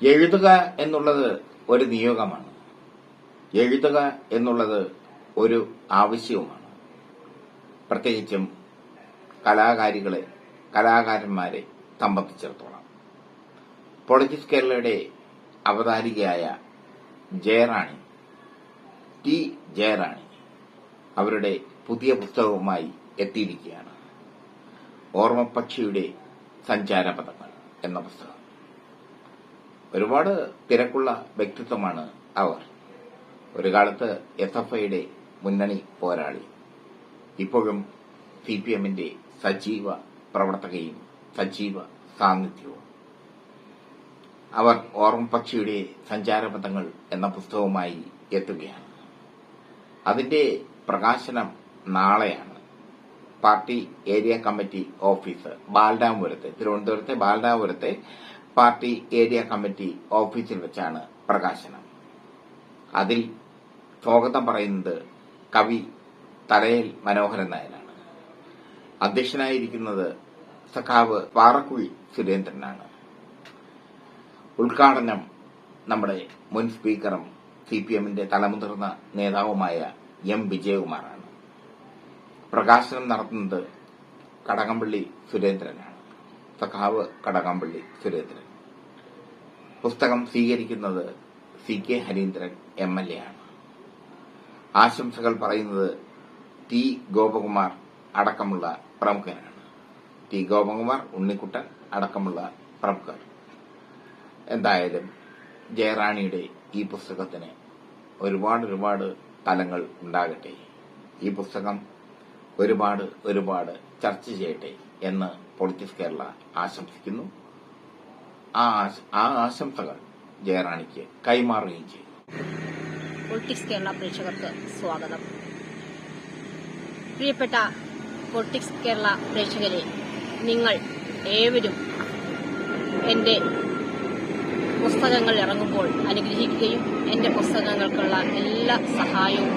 എഴുതുക എന്നുള്ളത് ഒരു നിയോഗമാണ്. എഴുതുക എന്നുള്ളത് ഒരു ആവശ്യവുമാണ്. പ്രത്യേകിച്ചും കലാകാരന്മാരെ സംബന്ധിച്ചിടത്തോളം. പൊളിറ്റിക്സ് കേരളയുടെ അവതാരികയായ ജയറാണി, ടി ജയറാണി അവരുടെ പുതിയ പുസ്തകവുമായി എത്തിയിരിക്കുകയാണ്. ഓർമ്മപ്പക്ഷിയുടെ സഞ്ചാരപഥങ്ങൾ എന്ന പുസ്തകം. ഒരുപാട് തിരക്കുള്ള വ്യക്തിത്വമാണ് അവർ. ഒരു കാലത്ത് SFIയുടെ മുന്നണി പോരാളി, ഇപ്പോഴും CPMന്റെ സജീവ പ്രവർത്തകയും സജീവ സാന്നിധ്യവും. അവർ ഓർമ്മപ്പക്ഷിയുടെ സഞ്ചാരപഥങ്ങൾ എന്ന പുസ്തകവുമായി എത്തുകയാണ്. അതിന്റെ പ്രകാശനം നാളെയാണ്. പാർട്ടി ഏരിയ കമ്മിറ്റി ഓഫീസ് ബാലരാമപുരത്തെ, തിരുവനന്തപുരത്തെ ബാലരാമപുരത്തെ പാർട്ടി ഏരിയ കമ്മിറ്റി ഓഫീസിൽ വെച്ചാണ് പ്രകാശനം. അതിൽ സ്വാഗതം പറയുന്നത് കവി തലയിൽ മനോഹരൻ നായരാണ്. അധ്യക്ഷനായിരിക്കുന്നത് സഖാവ് പാറക്കുഴി സുരേന്ദ്രനാണ്. ഉദ്ഘാടനം നമ്മുടെ മുൻ സ്പീക്കറും CPMന്റെ തലമുതിർന്ന നേതാവുമായ M. വിജയകുമാറാണ്. പ്രകാശനം നടത്തുന്നത് കടകംപള്ളി സുരേന്ദ്രനാണ്. സഖാവ് കടകംപള്ളി സുരേന്ദ്രൻ. പുസ്തകം സ്വീകരിക്കുന്നത് CK ഹരീന്ദ്രൻ MLA ആണ്. ആശംസകൾ പറയുന്നത് T. ഗോപകുമാർ അടക്കമുള്ള പ്രമുഖരാണ്. T. ഗോപകുമാർ, ഉണ്ണിക്കുട്ടൻ അടക്കമുള്ള പ്രമുഖർ. എന്തായാലും ജയറാണിയുടെ ഈ പുസ്തകത്തിന് ഒരുപാട് തലങ്ങൾ ഉണ്ടാകട്ടെ. ഈ പുസ്തകം ഒരുപാട് ചർച്ച ചെയ്യട്ടെ എന്ന് പൊളിറ്റിക്സ് കേരള ആശംസിക്കുന്നു. ആ ആശംസകൾ ജയറാണിക്ക് കൈമാറുകയും ചെയ്തു. പൊളിറ്റിക്സ് കേരള പ്രേക്ഷകർക്ക് സ്വാഗതം. പ്രിയപ്പെട്ട പൊളിറ്റിക്സ് കേരള പ്രേക്ഷകരെ, നിങ്ങൾ ഏവരും എന്റെ പുസ്തകങ്ങൾ ഇറങ്ങുമ്പോൾ അനുഗ്രഹിക്കുകയും എന്റെ പുസ്തകങ്ങൾക്കുള്ള എല്ലാ സഹായവും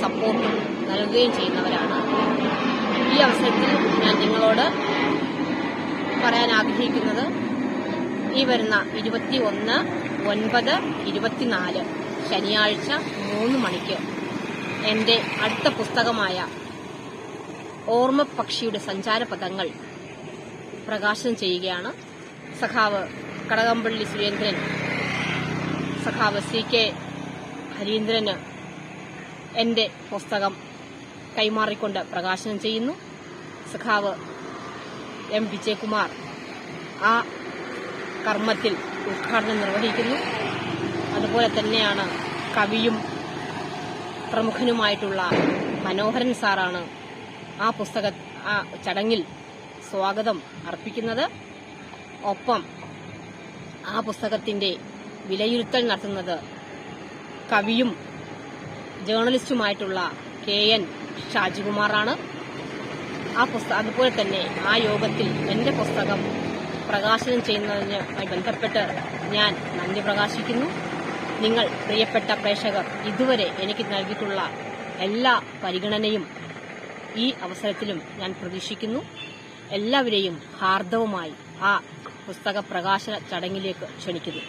സപ്പോർട്ടും നൽകുകയും ചെയ്യുന്നവരാണ്. ഈ അവസരത്തിൽ ഞാൻ നിങ്ങളോട് പറയാൻ ആഗ്രഹിക്കുന്നത്, ഈ വരുന്ന 21/9/24 ശനിയാഴ്ച 3 മണിക്ക് എന്റെ അടുത്ത പുസ്തകമായ ഓർമ്മപ്പക്ഷിയുടെ സഞ്ചാരപഥങ്ങൾ പ്രകാശനം ചെയ്യുകയാണ്. സഖാവ് കടകംപള്ളി സുരേന്ദ്രൻ, സഖാവ് CK ഹരീന്ദ്രന് എന്റെ പുസ്തകം കൈമാറിക്കൊണ്ട് പ്രകാശനം ചെയ്യുന്നു. സഖാവ് M. വിജയകുമാർ ആ കർമ്മത്തിൽ ഉദ്ഘാടനം നിർവഹിക്കുന്നു. അതുപോലെ തന്നെയാണ് കവിയും പ്രമുഖനുമായിട്ടുള്ള മനോഹരൻ സാറാണ് ആ ചടങ്ങിൽ സ്വാഗതം അർപ്പിക്കുന്നത്. ഒപ്പം ആ പുസ്തകത്തിന്റെ വിലയിരുത്തൽ നടത്തുന്നത് കവിയും ജേർണലിസ്റ്റുമായിട്ടുള്ള KN ഷാജികുമാറാണ്. അതുപോലെ തന്നെ ആ യോഗത്തിൽ എന്റെ പുസ്തകം പ്രകാശനം ചെയ്യുന്നതിനുമായി ബന്ധപ്പെട്ട് ഞാൻ നന്ദി പ്രകാശിക്കുന്നു. നിങ്ങൾ പ്രിയപ്പെട്ട പ്രേക്ഷകർ ഇതുവരെ എനിക്ക് നൽകിയിട്ടുള്ള എല്ലാ പരിഗണനയും ഈ അവസരത്തിലും ഞാൻ പ്രതീക്ഷിക്കുന്നു. എല്ലാവരെയും ഹാർദവുമായി ആ പുസ്തക പ്രകാശന ചടങ്ങിലേക്ക് ക്ഷണിക്കുന്നു.